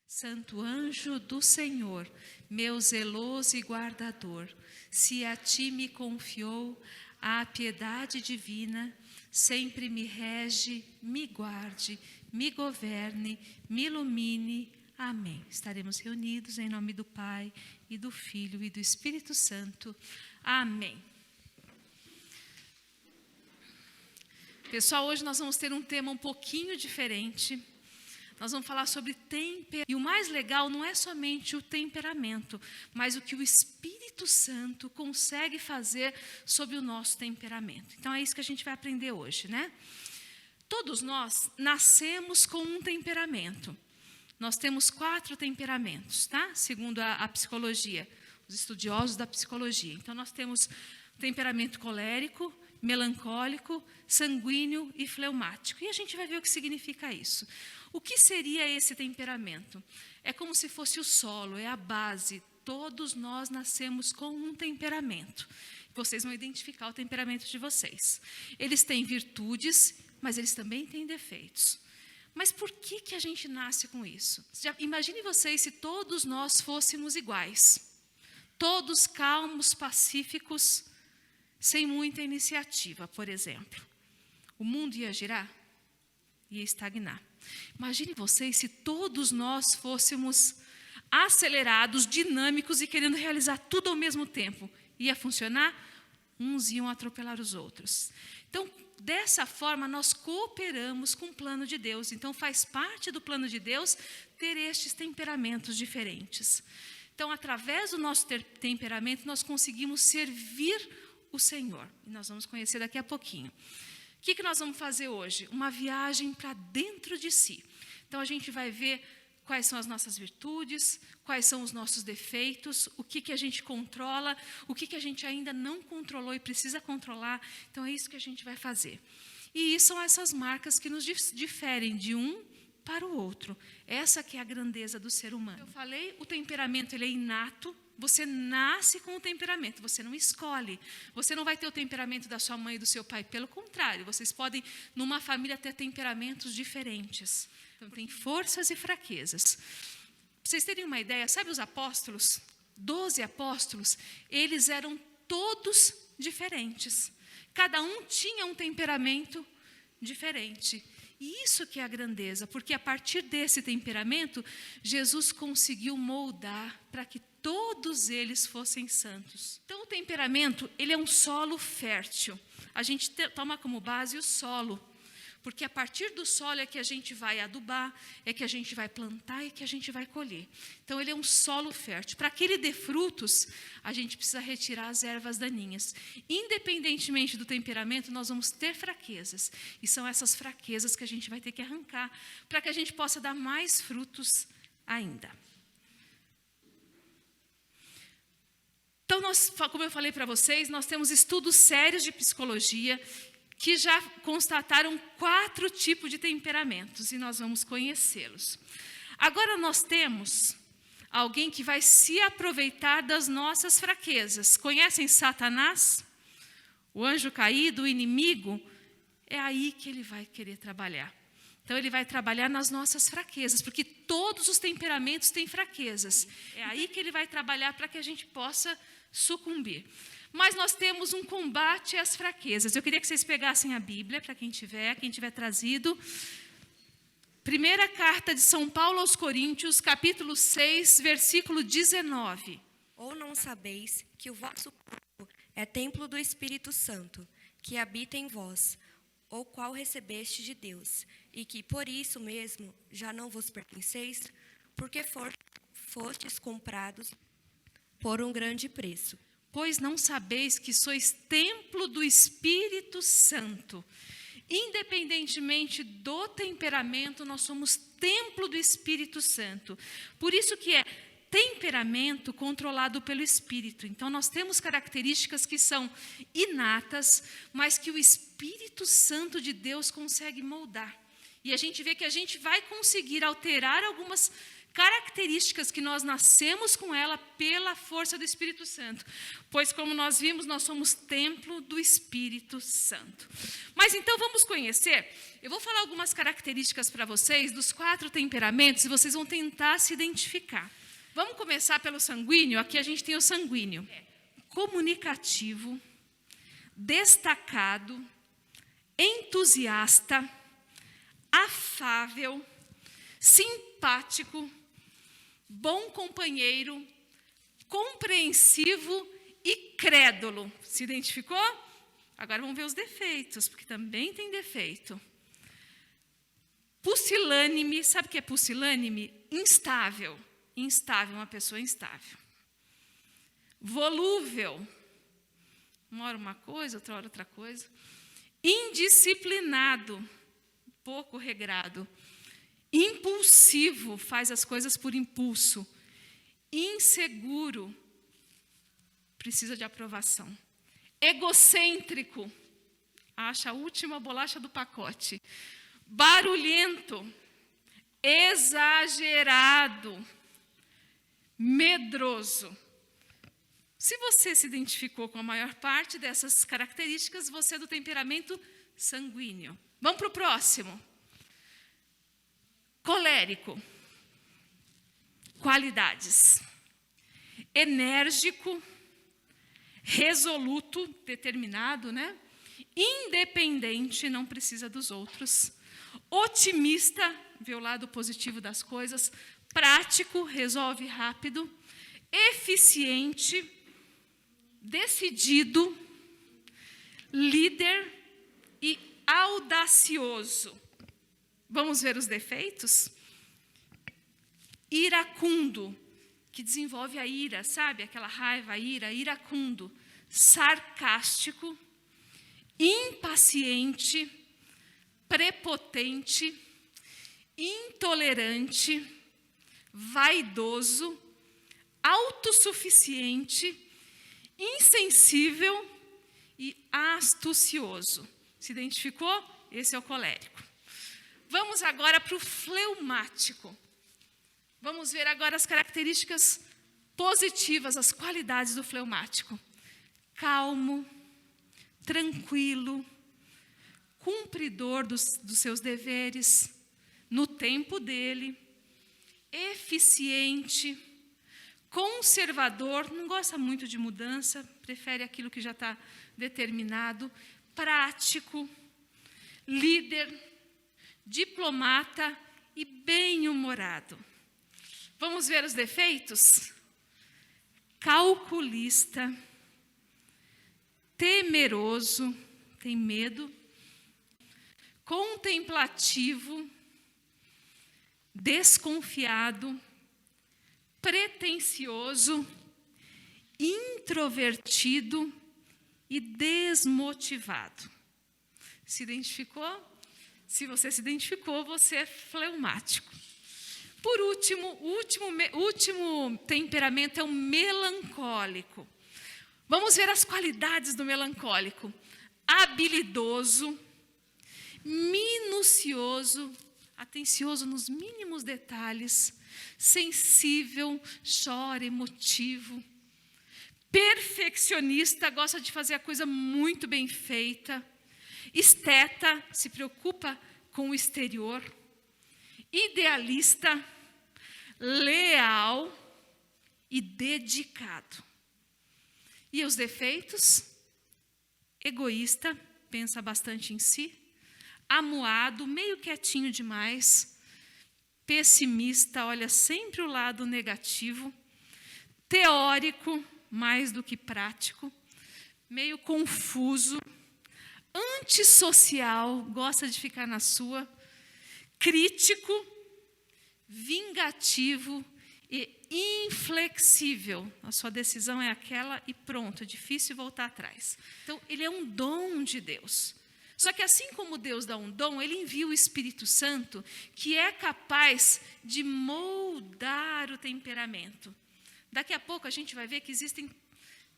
Santo anjo do Senhor, meu zeloso e guardador, se a ti me confiou a piedade divina, sempre me rege, me guarde, me governe, me ilumine. Amém. Estaremos reunidos em nome do Pai, e do Filho e do Espírito Santo. Amém. Pessoal, hoje nós vamos ter um tema um pouquinho diferente. Nós vamos falar sobre temperamento. E o mais legal não é somente o temperamento, mas o que o Espírito Santo consegue fazer sobre o nosso temperamento. Então é isso que a gente vai aprender hoje, né? Todos nós nascemos com um temperamento. Nós temos 4 temperamentos, tá? Segundo a psicologia, os estudiosos da psicologia. Então nós temos temperamento colérico, melancólico, sanguíneo e fleumático. E a gente vai ver o que significa isso. O que seria esse temperamento? É como se fosse o solo, é a base. Todos nós nascemos com um temperamento. Vocês vão identificar o temperamento de vocês. Eles têm virtudes, mas eles também têm defeitos. Mas por que a gente nasce com isso? Imagine vocês se todos nós fôssemos iguais. Todos calmos, pacíficos, sem muita iniciativa, por exemplo. O mundo ia girar? Ia estagnar. Imagine vocês se todos nós fôssemos acelerados, dinâmicos e querendo realizar tudo ao mesmo tempo. Ia funcionar? Uns iam atropelar os outros. Então, dessa forma, nós cooperamos com o plano de Deus. Então, faz parte do plano de Deus ter estes temperamentos diferentes. Então, através do nosso temperamento, nós conseguimos servir o Senhor. E nós vamos conhecer daqui a pouquinho. O que nós vamos fazer hoje? Uma viagem para dentro de si. Então, a gente vai ver quais são as nossas virtudes, quais são os nossos defeitos, o que a gente controla, o que a gente ainda não controlou e precisa controlar. Então, é isso que a gente vai fazer. E são essas marcas que nos diferem de um para o outro. Essa que é a grandeza do ser humano. Eu falei, o temperamento ele é inato. Você nasce com o temperamento, você não escolhe. Você não vai ter o temperamento da sua mãe e do seu pai. Pelo contrário, vocês podem, numa família, ter temperamentos diferentes. Então, tem forças e fraquezas. Para vocês terem uma ideia, sabe os apóstolos? 12 apóstolos, eles eram todos diferentes. Cada um tinha um temperamento diferente. E isso que é a grandeza, porque a partir desse temperamento, Jesus conseguiu moldar para que todos eles fossem santos. Então, o temperamento, ele é um solo fértil. A gente toma como base o solo, porque a partir do solo é que a gente vai adubar, é que a gente vai plantar e que a gente vai colher. Então, ele é um solo fértil. Para que ele dê frutos, a gente precisa retirar as ervas daninhas. Independentemente do temperamento, nós vamos ter fraquezas. E são essas fraquezas que a gente vai ter que arrancar, para que a gente possa dar mais frutos ainda. Então, como eu falei para vocês, nós temos estudos sérios de psicologia que já constataram 4 tipos de temperamentos, e nós vamos conhecê-los. Agora nós temos alguém que vai se aproveitar das nossas fraquezas. Conhecem Satanás? O anjo caído, o inimigo? É aí que ele vai querer trabalhar. Então, ele vai trabalhar nas nossas fraquezas, porque todos os temperamentos têm fraquezas. É aí que ele vai trabalhar para que a gente possa sucumbir. Mas nós temos um combate às fraquezas. Eu queria que vocês pegassem a Bíblia, para quem tiver trazido. Primeira carta de São Paulo aos Coríntios, capítulo 6, versículo 19. Ou não sabeis que o vosso corpo é templo do Espírito Santo, que habita em vós, o qual recebeste de Deus, e que por isso mesmo já não vos pertenceis, porque fostes comprados por um grande preço. Pois não sabeis que sois templo do Espírito Santo. Independentemente do temperamento, nós somos templo do Espírito Santo. Por isso que é temperamento controlado pelo Espírito. Então, nós temos características que são inatas, mas que o Espírito Santo de Deus consegue moldar. E a gente vê que a gente vai conseguir alterar algumas características que nós nascemos com ela pela força do Espírito Santo. Pois, como nós vimos, nós somos templo do Espírito Santo. Mas então vamos conhecer. Eu vou falar algumas características para vocês dos 4 temperamentos e vocês vão tentar se identificar. Vamos começar pelo sanguíneo. Aqui a gente tem o sanguíneo. Comunicativo, destacado, entusiasta, afável, simpático, bom companheiro, compreensivo e crédulo. Se identificou? Agora vamos ver os defeitos, porque também tem defeito. Pusilânime, sabe o que é pusilânime? Instável. Instável, uma pessoa instável. Volúvel. Uma hora uma coisa, outra hora outra coisa. Indisciplinado, pouco regrado. Impulsivo, faz as coisas por impulso. Inseguro, precisa de aprovação. Egocêntrico, acha a última bolacha do pacote. Barulhento, exagerado, medroso. Se você se identificou com a maior parte dessas características, você é do temperamento sanguíneo. Vamos para o próximo. Colérico. Qualidades. Enérgico, resoluto, determinado, né? Independente, não precisa dos outros. Otimista, vê o lado positivo das coisas. Prático, resolve rápido. Eficiente, decidido, líder e audacioso. Vamos ver os defeitos? Iracundo, que desenvolve a ira, sabe? Aquela raiva, a ira, iracundo. Sarcástico, impaciente, prepotente, intolerante, vaidoso, autossuficiente, insensível e astucioso. Se identificou? Esse é o colérico. Vamos agora para o fleumático. Vamos ver agora as características positivas, as qualidades do fleumático. Calmo, tranquilo, cumpridor dos seus deveres, no tempo dele, eficiente, conservador, não gosta muito de mudança, prefere aquilo que já está determinado, prático, líder, diplomata e bem-humorado. Vamos ver os defeitos? Calculista, temeroso, tem medo, contemplativo, desconfiado, pretensioso, introvertido e desmotivado. Se identificou? Se você se identificou, você é fleumático. Por último, o último temperamento é o melancólico. Vamos ver as qualidades do melancólico. Habilidoso, minucioso, atencioso nos mínimos detalhes, sensível, chora, emotivo, perfeccionista, gosta de fazer a coisa muito bem feita, esteta, se preocupa com o exterior, idealista, leal e dedicado. E os defeitos? Egoísta, pensa bastante em si, amuado, meio quietinho demais, pessimista, olha sempre o lado negativo, teórico, mais do que prático, meio confuso, antissocial, gosta de ficar na sua, crítico, vingativo e inflexível. A sua decisão é aquela e pronto, é difícil voltar atrás. Então, ele é um dom de Deus. Só que assim como Deus dá um dom, ele envia o Espírito Santo, que é capaz de moldar o temperamento. Daqui a pouco a gente vai ver que existem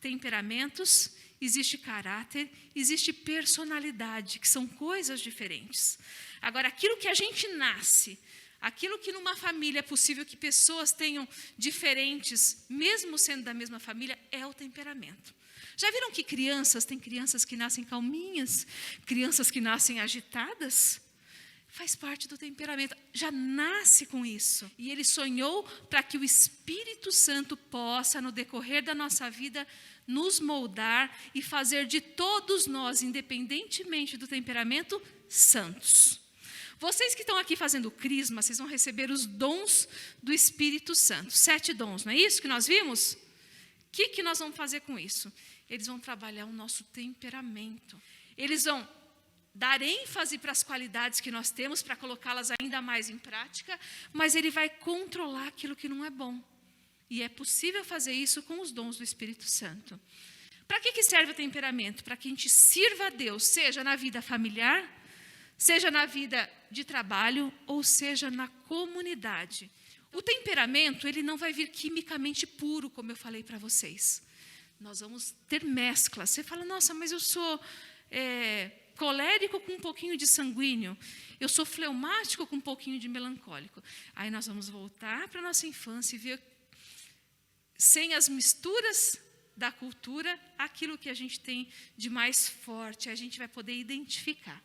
temperamentos, existe caráter, existe personalidade, que são coisas diferentes. Agora, aquilo que a gente nasce, Aquilo que numa família é possível que pessoas tenham diferentes, mesmo sendo da mesma família, é o temperamento. Já viram que tem crianças que nascem calminhas, crianças que nascem agitadas? Faz parte do temperamento, já nasce com isso. E ele sonhou para que o Espírito Santo possa, no decorrer da nossa vida, nos moldar e fazer de todos nós, independentemente do temperamento, santos. Vocês que estão aqui fazendo crisma, vocês vão receber os dons do Espírito Santo. 7 dons, não é isso que nós vimos? O que nós vamos fazer com isso? Eles vão trabalhar o nosso temperamento. Eles vão dar ênfase para as qualidades que nós temos, para colocá-las ainda mais em prática, mas ele vai controlar aquilo que não é bom. E é possível fazer isso com os dons do Espírito Santo. Para que serve o temperamento? Para que a gente sirva a Deus, seja na vida familiar, seja na vida de trabalho, ou seja na comunidade. O temperamento, ele não vai vir quimicamente puro, como eu falei para vocês. Nós vamos ter mesclas. Você fala, nossa, mas eu sou colérico com um pouquinho de sanguíneo. Eu sou fleumático com um pouquinho de melancólico. Aí nós vamos voltar para a nossa infância e ver, sem as misturas da cultura, aquilo que a gente tem de mais forte, a gente vai poder identificar.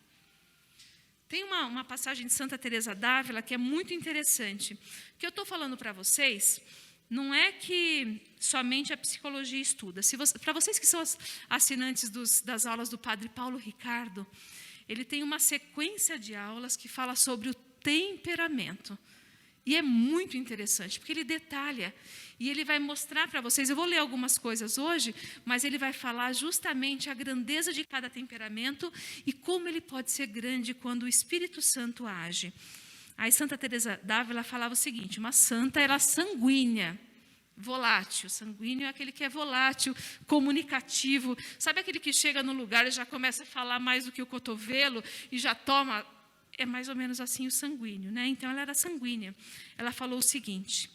Tem uma passagem de Santa Teresa d'Ávila que é muito interessante. O que eu estou falando para vocês não é que somente a psicologia estuda. Para vocês que são assinantes das aulas do Padre Paulo Ricardo, ele tem uma sequência de aulas que fala sobre o temperamento. E é muito interessante, porque ele detalha. E ele vai mostrar para vocês, eu vou ler algumas coisas hoje, mas ele vai falar justamente a grandeza de cada temperamento e como ele pode ser grande quando o Espírito Santo age. Aí Santa Teresa d'Ávila falava o seguinte, uma santa era sanguínea, volátil. Sanguíneo é aquele que é volátil, comunicativo. Sabe aquele que chega no lugar e já começa a falar mais do que o cotovelo e já toma... É mais ou menos assim o sanguíneo, né? Então, ela era sanguínea. Ela falou o seguinte,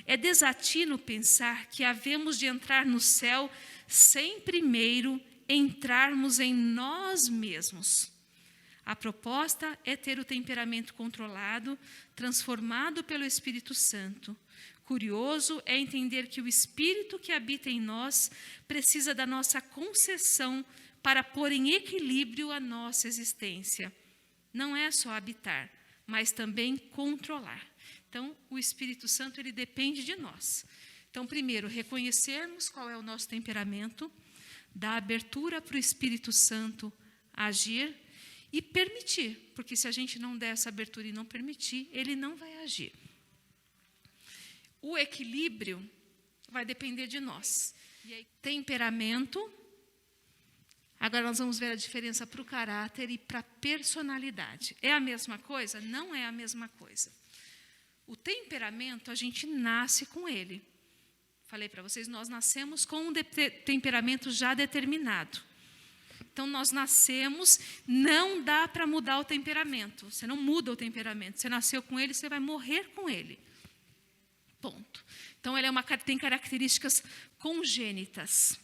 é desatino pensar que havemos de entrar no céu sem primeiro entrarmos em nós mesmos. A proposta é ter o temperamento controlado, transformado pelo Espírito Santo. Curioso é entender que o Espírito que habita em nós precisa da nossa concessão para pôr em equilíbrio a nossa existência. Não é só habitar, mas também controlar. Então, o Espírito Santo, ele depende de nós. Então, primeiro, reconhecermos qual é o nosso temperamento, dar abertura para o Espírito Santo agir e permitir, porque se a gente não der essa abertura e não permitir, ele não vai agir. O equilíbrio vai depender de nós. E aí, temperamento... Agora nós vamos ver a diferença para o caráter e para a personalidade. É a mesma coisa? Não é a mesma coisa. O temperamento, a gente nasce com ele. Falei para vocês, nós nascemos com um temperamento já determinado. Então, nós nascemos, não dá para mudar o temperamento. Você não muda o temperamento. Você nasceu com ele, você vai morrer com ele. Ponto. Então, ele tem características congênitas.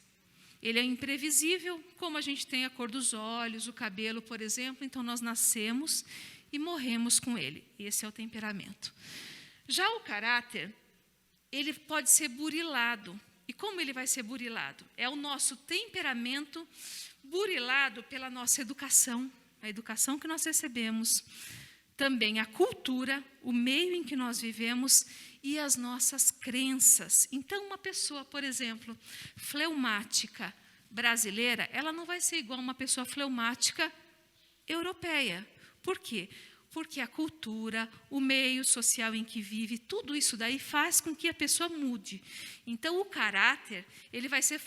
Ele é imprevisível, como a gente tem a cor dos olhos, o cabelo, por exemplo. Então, nós nascemos e morremos com ele. Esse é o temperamento. Já o caráter, ele pode ser burilado. E como ele vai ser burilado? É o nosso temperamento burilado pela nossa educação, a educação que nós recebemos, também a cultura, o meio em que nós vivemos e as nossas crenças. Então, uma pessoa, por exemplo, fleumática brasileira, ela não vai ser igual a uma pessoa fleumática europeia. Por quê? Porque a cultura, o meio social em que vive, tudo isso daí faz com que a pessoa mude. Então, o caráter, ele vai ser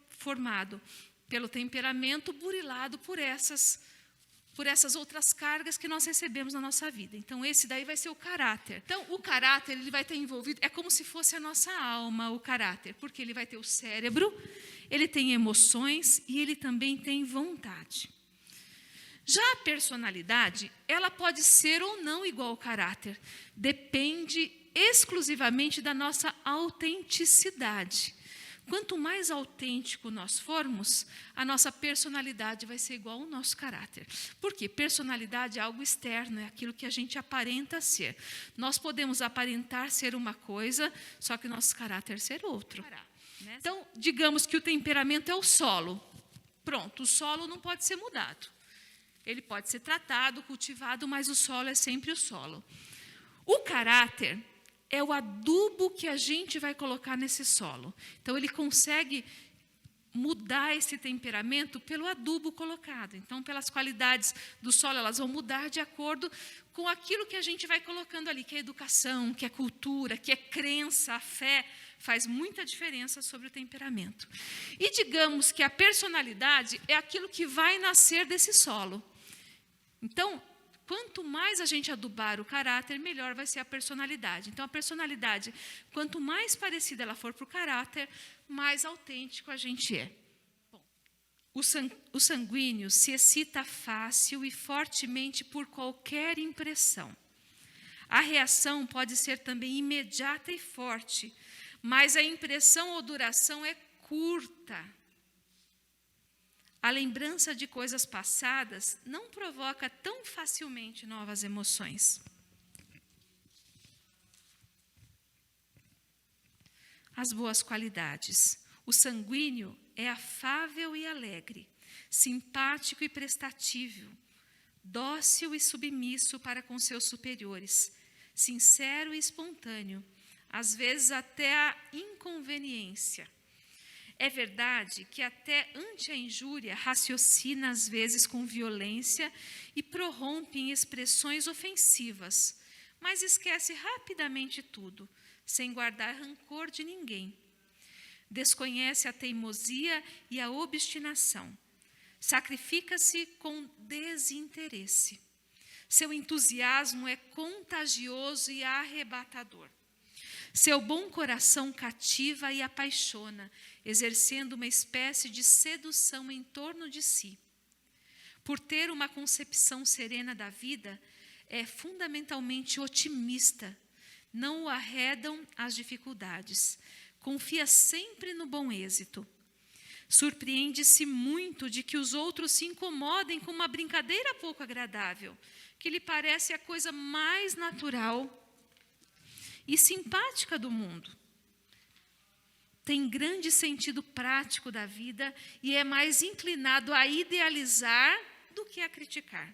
formado pelo temperamento burilado por essas outras cargas que nós recebemos na nossa vida. Então, esse daí vai ser o caráter. Então, o caráter, ele vai ter envolvido, é como se fosse a nossa alma, o caráter, porque ele vai ter o cérebro, ele tem emoções e ele também tem vontade. Já a personalidade, ela pode ser ou não igual ao caráter, depende exclusivamente da nossa autenticidade. quanto mais autêntico nós formos, a nossa personalidade vai ser igual ao nosso caráter. Por quê? Personalidade é algo externo, é aquilo que a gente aparenta ser. Nós podemos aparentar ser uma coisa, só que nosso caráter ser outro. Então, digamos que o temperamento é o solo. Pronto, o solo não pode ser mudado. Ele pode ser tratado, cultivado, mas o solo é sempre o solo. O caráter é o adubo que a gente vai colocar nesse solo. Então, ele consegue mudar esse temperamento pelo adubo colocado. Então, pelas qualidades do solo, elas vão mudar de acordo com aquilo que a gente vai colocando ali, que é educação, que é cultura, que é crença, a fé, faz muita diferença sobre o temperamento. E digamos que a personalidade é aquilo que vai nascer desse solo. Então, quanto mais a gente adubar o caráter, melhor vai ser a personalidade. Então, a personalidade, quanto mais parecida ela for para o caráter, mais autêntico a gente é. Bom, o sanguíneo se excita fácil e fortemente por qualquer impressão. A reação pode ser também imediata e forte, mas a impressão ou duração é curta. A lembrança de coisas passadas não provoca tão facilmente novas emoções. As boas qualidades. O sanguíneo é afável e alegre, simpático e prestatível, dócil e submisso para com seus superiores, sincero e espontâneo, às vezes até a inconveniência. É verdade que até ante a injúria raciocina às vezes com violência e prorrompe em expressões ofensivas, mas esquece rapidamente tudo, sem guardar rancor de ninguém. Desconhece a teimosia e a obstinação. Sacrifica-se com desinteresse. Seu entusiasmo é contagioso e arrebatador. Seu bom coração cativa e apaixona, exercendo uma espécie de sedução em torno de si. Por ter uma concepção serena da vida, é fundamentalmente otimista, não o arredam as dificuldades, confia sempre no bom êxito. Surpreende-se muito de que os outros se incomodem com uma brincadeira pouco agradável, que lhe parece a coisa mais natural e simpática do mundo. Tem grande sentido prático da vida e é mais inclinado a idealizar do que a criticar.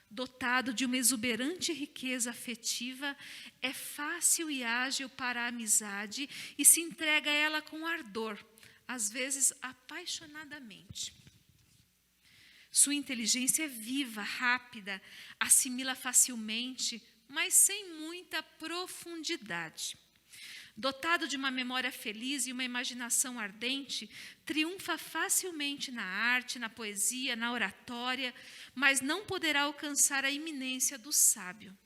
Dotado de uma exuberante riqueza afetiva, é fácil e ágil para a amizade e se entrega a ela com ardor, às vezes apaixonadamente. Sua inteligência é viva, rápida, assimila facilmente, mas sem muita profundidade. Dotado de uma memória feliz e uma imaginação ardente, triunfa facilmente na arte, na poesia, na oratória, mas não poderá alcançar a iminência do sábio.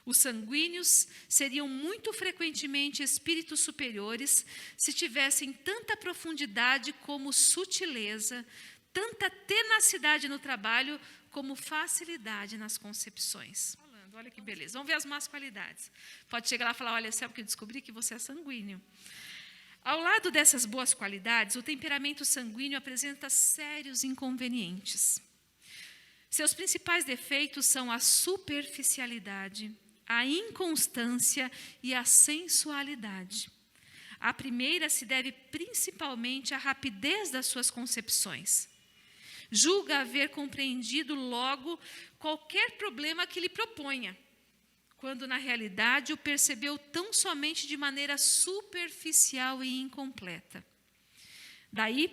Os sanguíneos seriam muito frequentemente espíritos superiores se tivessem tanta profundidade como sutileza, tanta tenacidade no trabalho como facilidade nas concepções. Olha que beleza. Vamos ver as más qualidades. Pode chegar lá e falar, olha, sabe o que eu descobri? Que você é sanguíneo. Ao lado dessas boas qualidades, o temperamento sanguíneo apresenta sérios inconvenientes. Seus principais defeitos são a superficialidade, a inconstância e a sensualidade. A primeira se deve principalmente à rapidez das suas concepções. Julga haver compreendido logo qualquer problema que lhe proponha, quando na realidade o percebeu tão somente de maneira superficial e incompleta. Daí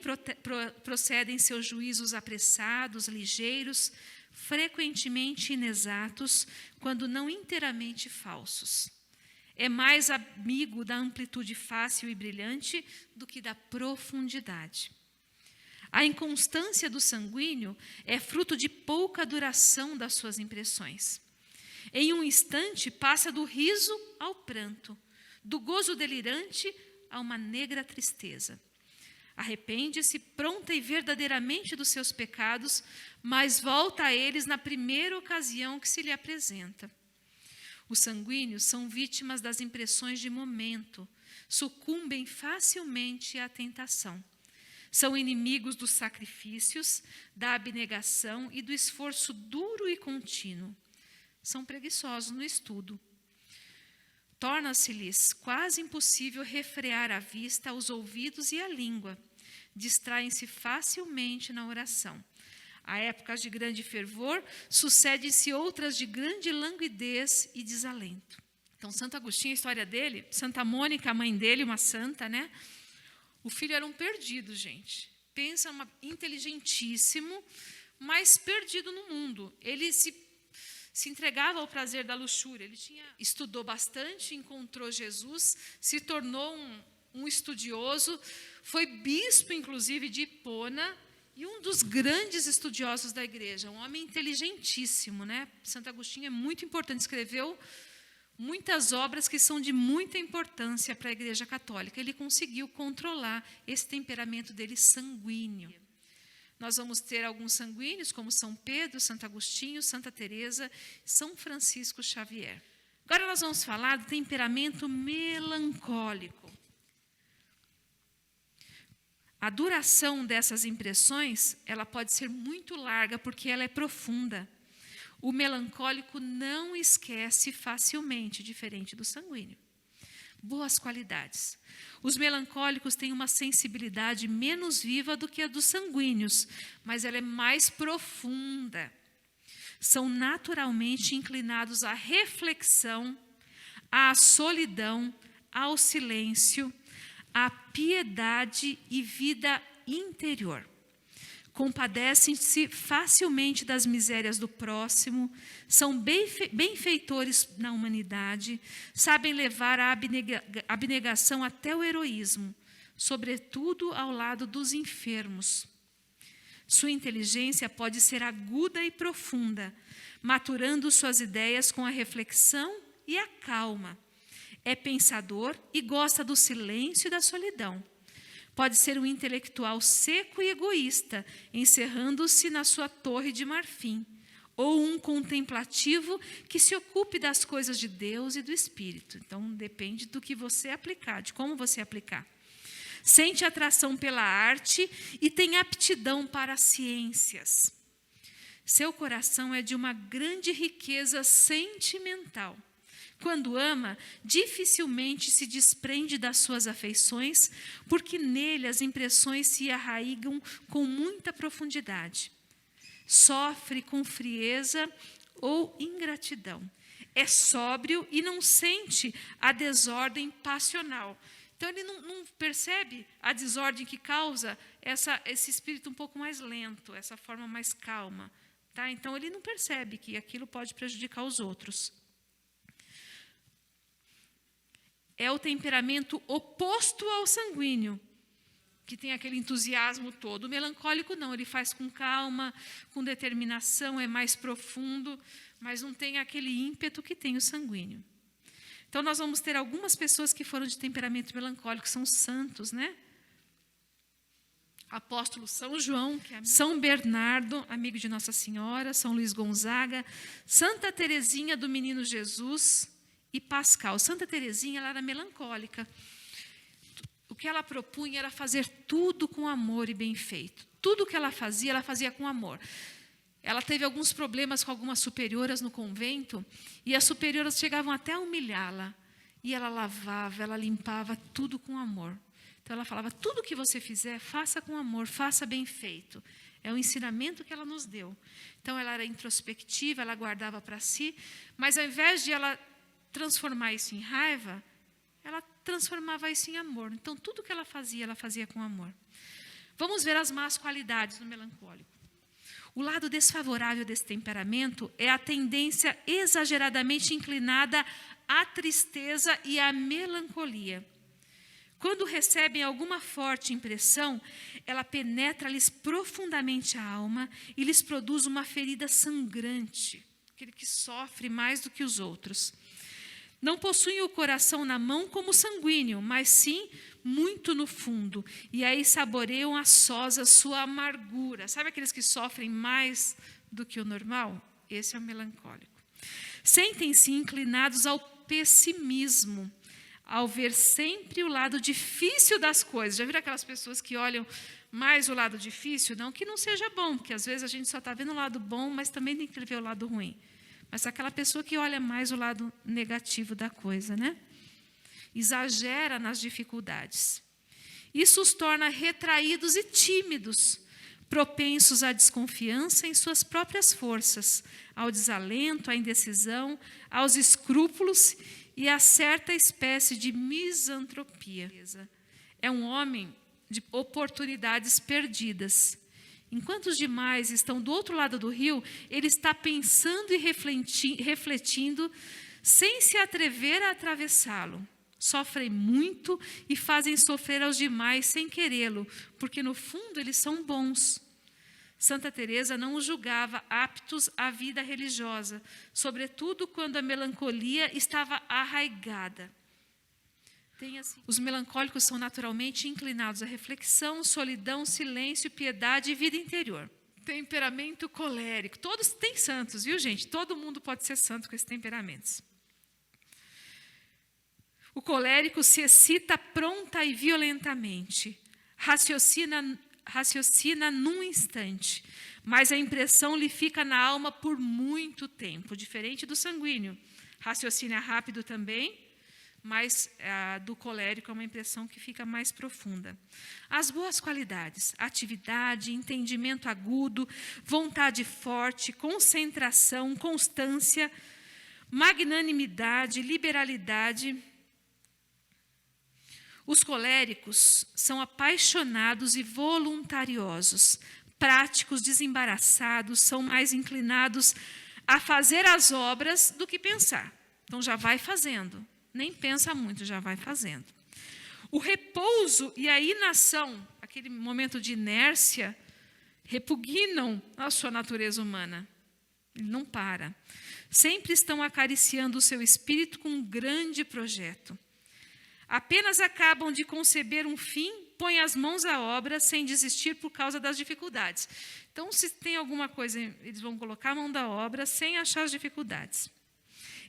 procedem seus juízos apressados, ligeiros, frequentemente inexatos, quando não inteiramente falsos. É mais amigo da amplitude fácil e brilhante do que da profundidade. A inconstância do sanguíneo é fruto de pouca duração das suas impressões. Em um instante, passa do riso ao pranto, do gozo delirante a uma negra tristeza. Arrepende-se pronta e verdadeiramente dos seus pecados, mas volta a eles na primeira ocasião que se lhe apresenta. Os sanguíneos são vítimas das impressões de momento, sucumbem facilmente à tentação. São inimigos dos sacrifícios, da abnegação e do esforço duro e contínuo. São preguiçosos no estudo. Torna-se-lhes quase impossível refrear a vista, os ouvidos e a língua. Distraem-se facilmente na oração. Há épocas de grande fervor, sucedem-se outras de grande languidez e desalento. Então, Santo Agostinho, a história dele, Santa Mônica, a mãe dele, uma santa, né? O filho era um perdido, gente. Pensa, inteligentíssimo, mas perdido no mundo. Ele se entregava ao prazer da luxúria. Ele estudou bastante, encontrou Jesus, se tornou um estudioso, foi bispo, inclusive, de Hipona, e um dos grandes estudiosos da igreja, um homem inteligentíssimo, né? Santo Agostinho é muito importante, escreveu muitas obras que são de muita importância para a Igreja Católica. Ele conseguiu controlar esse temperamento dele sanguíneo. Nós vamos ter alguns sanguíneos, como São Pedro, Santo Agostinho, Santa Teresa, São Francisco Xavier. Agora nós vamos falar do temperamento melancólico. A duração dessas impressões, ela pode ser muito larga, porque ela é profunda. O melancólico não esquece facilmente, diferente do sanguíneo. Boas qualidades. Os melancólicos têm uma sensibilidade menos viva do que a dos sanguíneos, mas ela é mais profunda. São naturalmente inclinados à reflexão, à solidão, ao silêncio, à piedade e vida interior. Compadecem-se facilmente das misérias do próximo, são benfeitores na humanidade, sabem levar a abnegação até o heroísmo, sobretudo ao lado dos enfermos. Sua inteligência pode ser aguda e profunda, maturando suas ideias com a reflexão e a calma. É pensador e gosta do silêncio e da solidão. Pode ser um intelectual seco e egoísta, encerrando-se na sua torre de marfim, ou um contemplativo que se ocupe das coisas de Deus e do Espírito. Então, depende do que você aplicar, de como você aplicar. Sente atração pela arte e tem aptidão para as ciências. Seu coração é de uma grande riqueza sentimental. Quando ama, dificilmente se desprende das suas afeições, porque nele as impressões se arraigam com muita profundidade. Sofre com frieza ou ingratidão. É sóbrio e não sente a desordem passional. Então, ele não percebe a desordem que causa esse espírito um pouco mais lento, essa forma mais calma. Tá? Então, ele não percebe que aquilo pode prejudicar os outros. É o temperamento oposto ao sanguíneo, que tem aquele entusiasmo todo. O melancólico não, ele faz com calma, com determinação, é mais profundo, mas não tem aquele ímpeto que tem o sanguíneo. Então, nós vamos ter algumas pessoas que foram de temperamento melancólico, são santos, né? Apóstolo São João, São Bernardo, amigo de Nossa Senhora, São Luís Gonzaga, Santa Teresinha do Menino Jesus e Pascal. Santa Teresinha, ela era melancólica. O que ela propunha era fazer tudo com amor e bem feito. Tudo que ela fazia com amor. Ela teve alguns problemas com algumas superioras no convento, e as superioras chegavam até a humilhá-la. E ela lavava, ela limpava, tudo com amor. Então, ela falava, tudo que você fizer, faça com amor, faça bem feito. É o ensinamento que ela nos deu. Então, ela era introspectiva, ela guardava para si, mas ao invés de ela transformar isso em raiva, ela transformava isso em amor. Então, tudo que ela fazia com amor. Vamos ver as más qualidades do melancólico. O lado desfavorável desse temperamento é a tendência exageradamente inclinada à tristeza e à melancolia. Quando recebem alguma forte impressão, ela penetra-lhes profundamente a alma e lhes produz uma ferida sangrante, aquele que sofre mais do que os outros. Não possuem o coração na mão como sanguíneo, mas sim muito no fundo. E aí saboreiam a sós a sua amargura. Sabe aqueles que sofrem mais do que o normal? Esse é o melancólico. Sentem-se inclinados ao pessimismo, ao ver sempre o lado difícil das coisas. Já viram aquelas pessoas que olham mais o lado difícil? Não que não seja bom, porque às vezes a gente só está vendo o lado bom, mas também tem que ver o lado ruim. Mas aquela pessoa que olha mais o lado negativo da coisa, né? Exagera nas dificuldades. Isso os torna retraídos e tímidos, propensos à desconfiança em suas próprias forças, ao desalento, à indecisão, aos escrúpulos e a certa espécie de misantropia. É um homem de oportunidades perdidas. Enquanto os demais estão do outro lado do rio, ele está pensando e refletindo sem se atrever a atravessá-lo. Sofrem muito e fazem sofrer aos demais sem querê-lo, porque no fundo eles são bons. Santa Teresa não os julgava aptos à vida religiosa, sobretudo quando a melancolia estava arraigada. Os melancólicos são naturalmente inclinados à reflexão, solidão, silêncio, piedade e vida interior. Temperamento colérico. Todos têm santos, viu, gente? Todo mundo pode ser santo com esses temperamentos. O colérico se excita pronta e violentamente, raciocina num instante, mas a impressão lhe fica na alma por muito tempo, diferente do sanguíneo. Raciocina rápido também, mas do colérico é uma impressão que fica mais profunda. As boas qualidades: atividade, entendimento agudo, vontade forte, concentração, constância, magnanimidade, liberalidade. Os coléricos são apaixonados e voluntariosos, práticos, desembaraçados, são mais inclinados a fazer as obras do que pensar. Então já vai fazendo, nem pensa muito, já vai fazendo. O repouso e a inação, aquele momento de inércia, repugnam a sua natureza humana. Ele não para. Sempre estão acariciando o seu espírito com um grande projeto. Apenas acabam de conceber um fim, põem as mãos à obra sem desistir por causa das dificuldades. Então, se tem alguma coisa, eles vão colocar a mão da obra sem achar as dificuldades.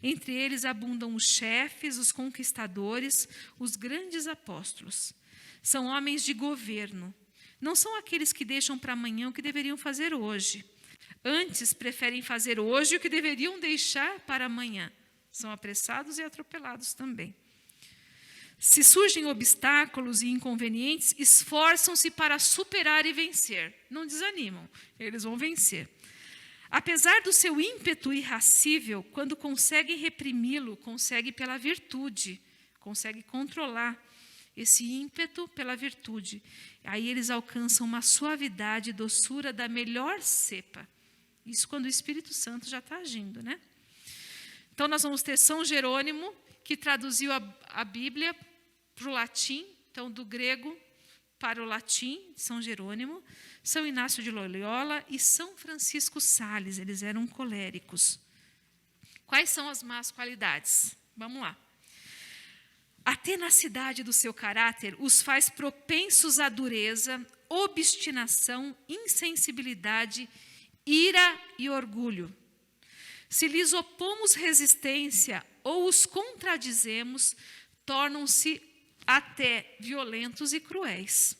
Entre eles abundam os chefes, os conquistadores, os grandes apóstolos. São homens de governo. Não são aqueles que deixam para amanhã o que deveriam fazer hoje. Antes, preferem fazer hoje o que deveriam deixar para amanhã. São apressados e atropelados também. Se surgem obstáculos e inconvenientes, esforçam-se para superar e vencer. Não desanimam, eles vão vencer. Apesar do seu ímpeto irracível, quando conseguem reprimi-lo, conseguem pela virtude, conseguem controlar esse ímpeto pela virtude. Aí eles alcançam uma suavidade e doçura da melhor cepa. Isso quando o Espírito Santo já está agindo, né? Então nós vamos ter São Jerônimo, que traduziu a Bíblia para o latim, então do grego para o latim, São Jerônimo, São Inácio de Loyola e São Francisco Sales, eles eram coléricos. Quais são as más qualidades? Vamos lá. A tenacidade do seu caráter os faz propensos à dureza, obstinação, insensibilidade, ira e orgulho. Se lhes opomos resistência ou os contradizemos, tornam-se até violentos e cruéis,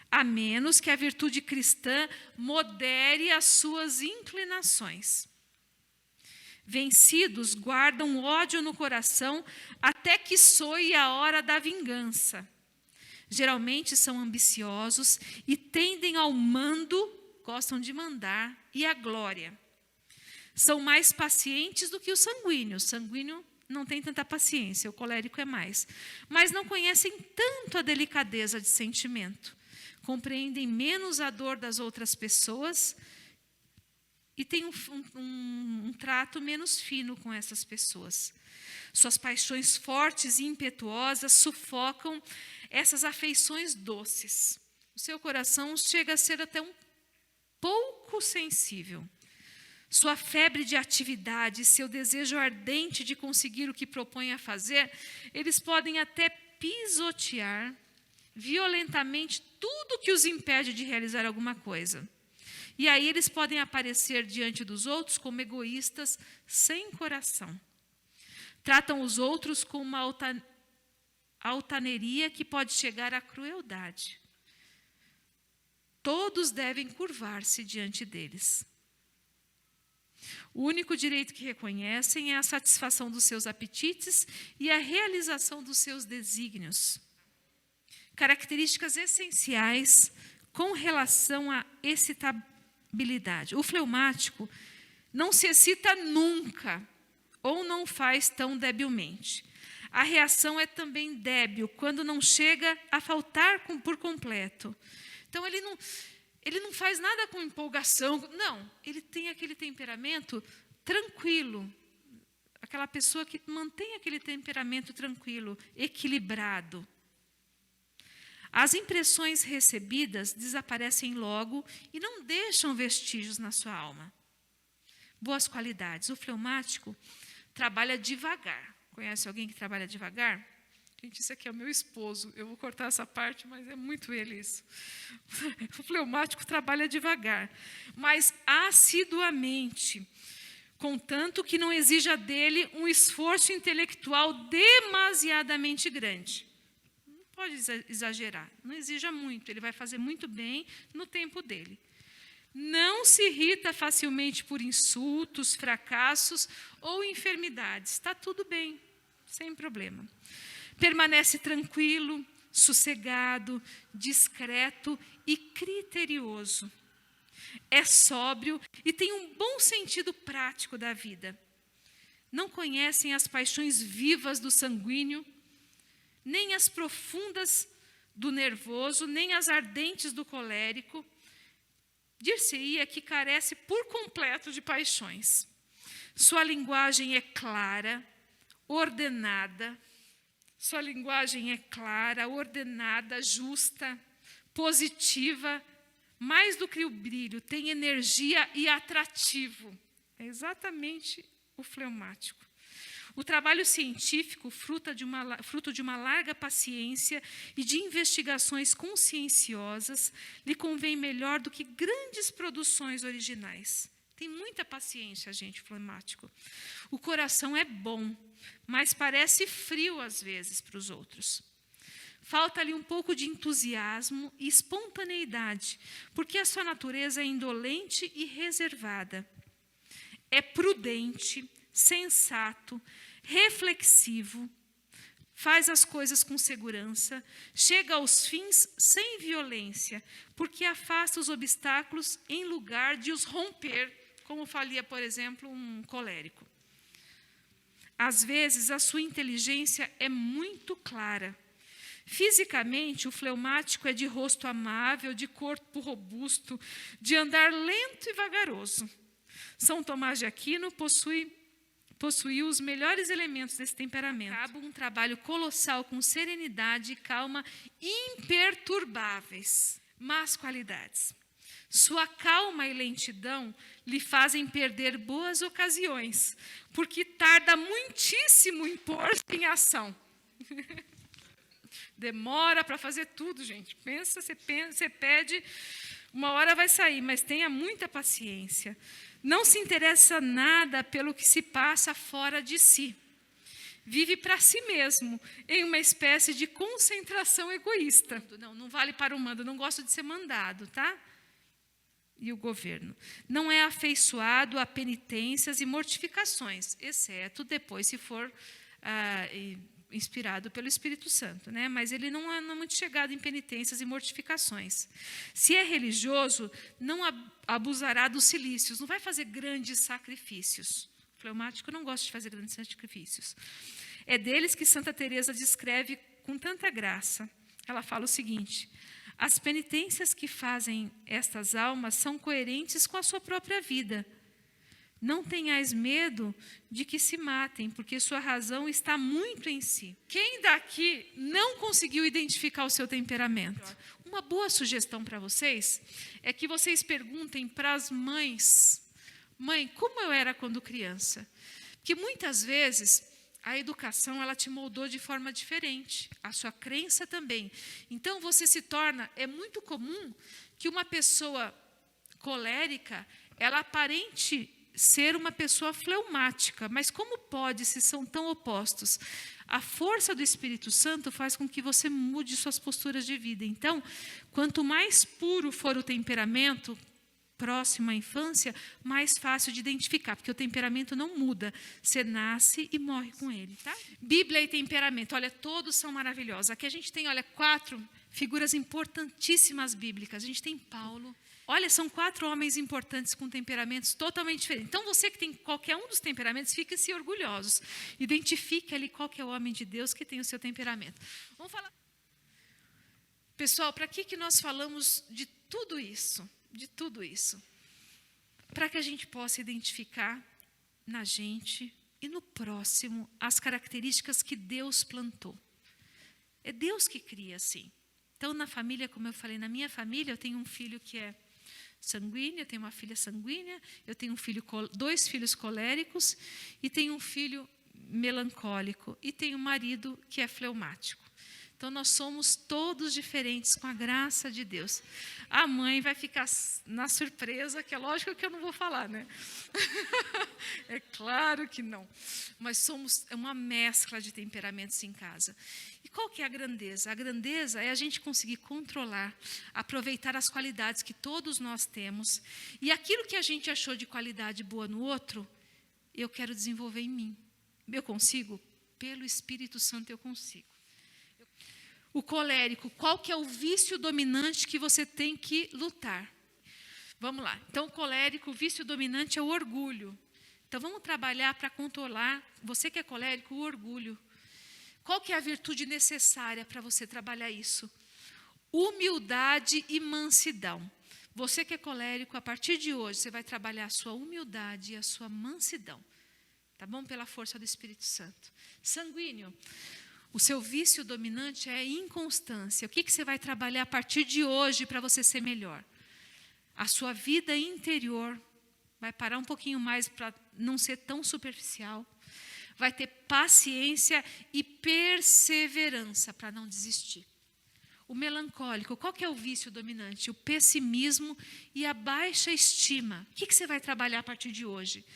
a menos que a virtude cristã modere as suas inclinações. Vencidos, guardam ódio no coração até que soe a hora da vingança. Geralmente são ambiciosos e tendem ao mando, gostam de mandar, e à glória. São mais pacientes do que o sanguíneo. O sanguíneo não tem tanta paciência, o colérico é mais. Mas não conhecem tanto a delicadeza de sentimento. Compreendem menos a dor das outras pessoas e têm um trato menos fino com essas pessoas. Suas paixões fortes e impetuosas sufocam essas afeições doces. O seu coração chega a ser até um pouco sensível. Sua febre de atividade, seu desejo ardente de conseguir o que propõe a fazer, eles podem até pisotear violentamente tudo que os impede de realizar alguma coisa. E aí eles podem aparecer diante dos outros como egoístas sem coração. Tratam os outros com uma altaneria que pode chegar à crueldade. Todos devem curvar-se diante deles. O único direito que reconhecem é a satisfação dos seus apetites e a realização dos seus desígnios. Características essenciais com relação à excitabilidade. O fleumático não se excita nunca ou não faz tão debilmente. A reação é também débil quando não chega a faltar por completo. Então, ele não faz nada com empolgação. Não, ele tem aquele temperamento tranquilo. Aquela pessoa que mantém aquele temperamento tranquilo, equilibrado. As impressões recebidas desaparecem logo e não deixam vestígios na sua alma. Boas qualidades. O fleumático trabalha devagar. Conhece alguém que trabalha devagar? Gente, isso aqui é o meu esposo. Eu vou cortar essa parte, mas é muito ele isso. O fleumático trabalha devagar, mas assiduamente, contanto que não exija dele um esforço intelectual demasiadamente grande. Não pode exagerar, não exija muito, ele vai fazer muito bem no tempo dele. Não se irrita facilmente por insultos, fracassos ou enfermidades. Está tudo bem, sem problema. Permanece tranquilo, sossegado, discreto e criterioso. É sóbrio e tem um bom sentido prático da vida. Não conhecem as paixões vivas do sanguíneo, nem as profundas do nervoso, nem as ardentes do colérico. Dir-se-ia que carece por completo de paixões. Sua linguagem é clara, ordenada. Sua linguagem é clara, ordenada, justa, positiva, mais do que o brilho, tem energia e atrativo. É exatamente o fleumático. O trabalho científico, fruto de uma larga paciência e de investigações conscienciosas, lhe convém melhor do que grandes produções originais. Tem muita paciência, gente, fleumático. O coração é bom, mas parece frio às vezes para os outros. Falta-lhe um pouco de entusiasmo e espontaneidade, porque a sua natureza é indolente e reservada. É prudente, sensato, reflexivo, faz as coisas com segurança, chega aos fins sem violência, porque afasta os obstáculos em lugar de os romper, como faria, por exemplo, um colérico. Às vezes, a sua inteligência é muito clara. Fisicamente, o fleumático é de rosto amável, de corpo robusto, de andar lento e vagaroso. São Tomás de Aquino possuiu os melhores elementos desse temperamento. Acaba um trabalho colossal com serenidade e calma imperturbáveis. Más qualidades. Sua calma e lentidão lhe fazem perder boas ocasiões, porque tarda muitíssimo em pôr-se em ação. Demora para fazer tudo, gente. Você pede, uma hora vai sair, mas tenha muita paciência. Não se interessa nada pelo que se passa fora de si. Vive para si mesmo, em uma espécie de concentração egoísta. Não vale para o mando, não gosto de ser mandado, tá? E o governo. Não é afeiçoado a penitências e mortificações, exceto depois se for inspirado pelo Espírito Santo, né? Mas ele não é muito chegado em penitências e mortificações. Se é religioso, não abusará dos cilícios, não vai fazer grandes sacrifícios. O fleumático não gosta de fazer grandes sacrifícios. É deles que Santa Teresa descreve com tanta graça. Ela fala o seguinte: as penitências que fazem estas almas são coerentes com a sua própria vida. Não tenhais medo de que se matem, porque sua razão está muito em si. Quem daqui não conseguiu identificar o seu temperamento? Uma boa sugestão para vocês é que vocês perguntem para as mães: mãe, como eu era quando criança? Porque muitas vezes a educação ela te moldou de forma diferente, a sua crença também. Então você se torna, é muito comum que uma pessoa colérica, ela aparente ser uma pessoa fleumática, mas como pode, se são tão opostos? A força do Espírito Santo faz com que você mude suas posturas de vida. Então, quanto mais puro for o temperamento, próximo à infância, mais fácil de identificar, porque o temperamento não muda, você nasce e morre com ele, tá? Bíblia e temperamento, olha, todos são maravilhosos. Aqui a gente tem, olha, 4 figuras importantíssimas bíblicas. A gente tem Paulo. Olha, são 4 homens importantes com temperamentos totalmente diferentes. Então, você que tem qualquer um dos temperamentos, fique-se orgulhosos. Identifique ali qual que é o homem de Deus que tem o seu temperamento. Vamos falar. Pessoal, para que nós falamos de tudo isso? De tudo isso? Para que a gente possa identificar na gente e no próximo as características que Deus plantou. É Deus que cria assim. Então, na família, como eu falei, na minha família, eu tenho um filho que é sanguíneo, eu tenho uma filha sanguínea, eu tenho 2 filhos coléricos e tenho um filho melancólico e tenho um marido que é fleumático. Então, nós somos todos diferentes com a graça de Deus. A mãe vai ficar na surpresa, que é lógico que eu não vou falar, né? É claro que não. Mas somos uma mescla de temperamentos em casa. E qual que é a grandeza? A grandeza é a gente conseguir controlar, aproveitar as qualidades que todos nós temos. E aquilo que a gente achou de qualidade boa no outro, eu quero desenvolver em mim. Eu consigo? Pelo Espírito Santo eu consigo. O colérico, qual que é o vício dominante que você tem que lutar? Vamos lá. Então, o colérico, o vício dominante é o orgulho. Então, vamos trabalhar para controlar, você que é colérico, o orgulho. Qual que é a virtude necessária para você trabalhar isso? Humildade e mansidão. Você que é colérico, a partir de hoje, você vai trabalhar a sua humildade e a sua mansidão. Tá bom? Pela força do Espírito Santo. Sanguíneo. O seu vício dominante é a inconstância. O que você vai trabalhar a partir de hoje para você ser melhor? A sua vida interior vai parar um pouquinho mais para não ser tão superficial. Vai ter paciência e perseverança para não desistir. O melancólico, qual que é o vício dominante? O pessimismo e a baixa estima. O que você vai trabalhar a partir de hoje?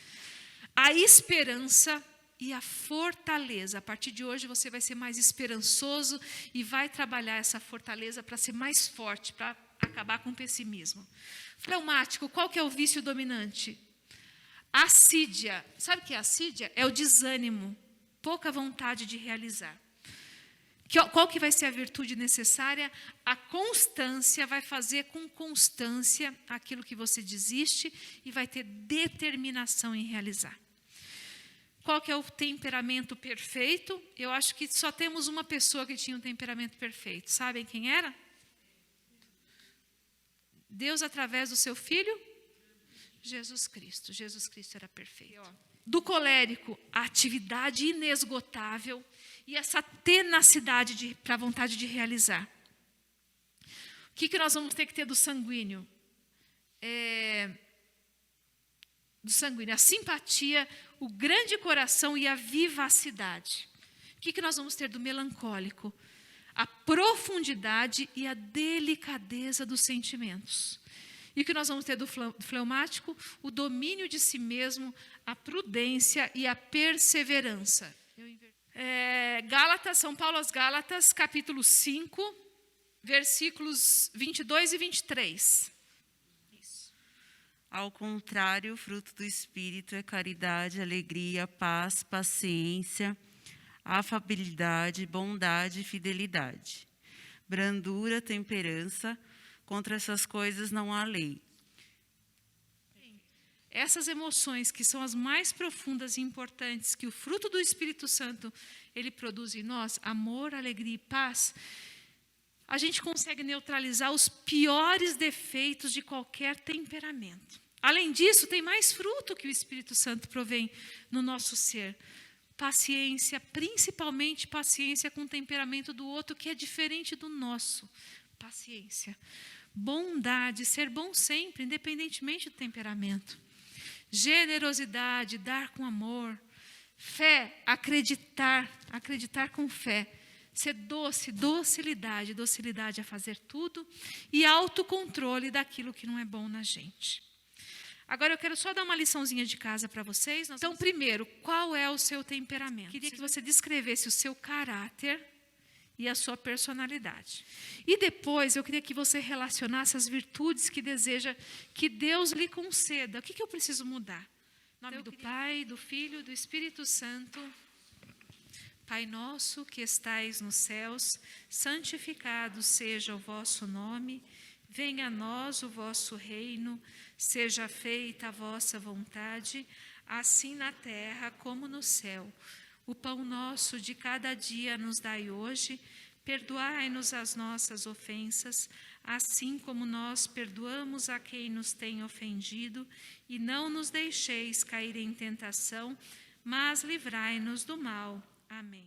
A esperança e a fortaleza. A partir de hoje você vai ser mais esperançoso e vai trabalhar essa fortaleza para ser mais forte, para acabar com o pessimismo. Fleumático, qual que é o vício dominante? Assídia. Sabe o que é assídia? É o desânimo, pouca vontade de realizar. Qual que vai ser a virtude necessária? A constância, vai fazer com constância aquilo que você desiste e vai ter determinação em realizar. Qual que é o temperamento perfeito? Eu acho que só temos uma pessoa que tinha um temperamento perfeito. Sabem quem era? Deus através do seu Filho? Jesus Cristo. Jesus Cristo era perfeito. Do colérico, a atividade inesgotável e essa tenacidade para a vontade de realizar. O que nós vamos ter que ter do sanguíneo? A simpatia, o grande coração e a vivacidade. O que nós vamos ter do melancólico? A profundidade e a delicadeza dos sentimentos. E o que nós vamos ter do fleumático? O domínio de si mesmo, a prudência e a perseverança. São Paulo aos Gálatas, capítulo 5, versículos 22 e 23. Ao contrário, o fruto do Espírito é caridade, alegria, paz, paciência, afabilidade, bondade e fidelidade. Brandura, temperança, contra essas coisas não há lei. Essas emoções que são as mais profundas e importantes, que o fruto do Espírito Santo, ele produz em nós, amor, alegria e paz, a gente consegue neutralizar os piores defeitos de qualquer temperamento. Além disso, tem mais fruto que o Espírito Santo provém no nosso ser. Paciência, principalmente paciência com o temperamento do outro, que é diferente do nosso. Paciência. Bondade, ser bom sempre, independentemente do temperamento. Generosidade, dar com amor. Fé, acreditar com fé. ser doce, docilidade, docilidade a fazer tudo e autocontrole daquilo que não é bom na gente. Agora eu quero só dar uma liçãozinha de casa para vocês. Então, primeiro, qual é o seu temperamento? Queria que você descrevesse o seu caráter e a sua personalidade. E depois eu queria que você relacionasse as virtudes que deseja que Deus lhe conceda. O que eu preciso mudar? Em nome do Pai, do Filho e do Espírito Santo. Pai nosso que estais nos céus, santificado seja o vosso nome. Venha a nós o vosso reino, seja feita a vossa vontade, assim na terra como no céu. O pão nosso de cada dia nos dai hoje, perdoai-nos as nossas ofensas, assim como nós perdoamos a quem nos tem ofendido, e não nos deixeis cair em tentação, mas livrai-nos do mal. Amém.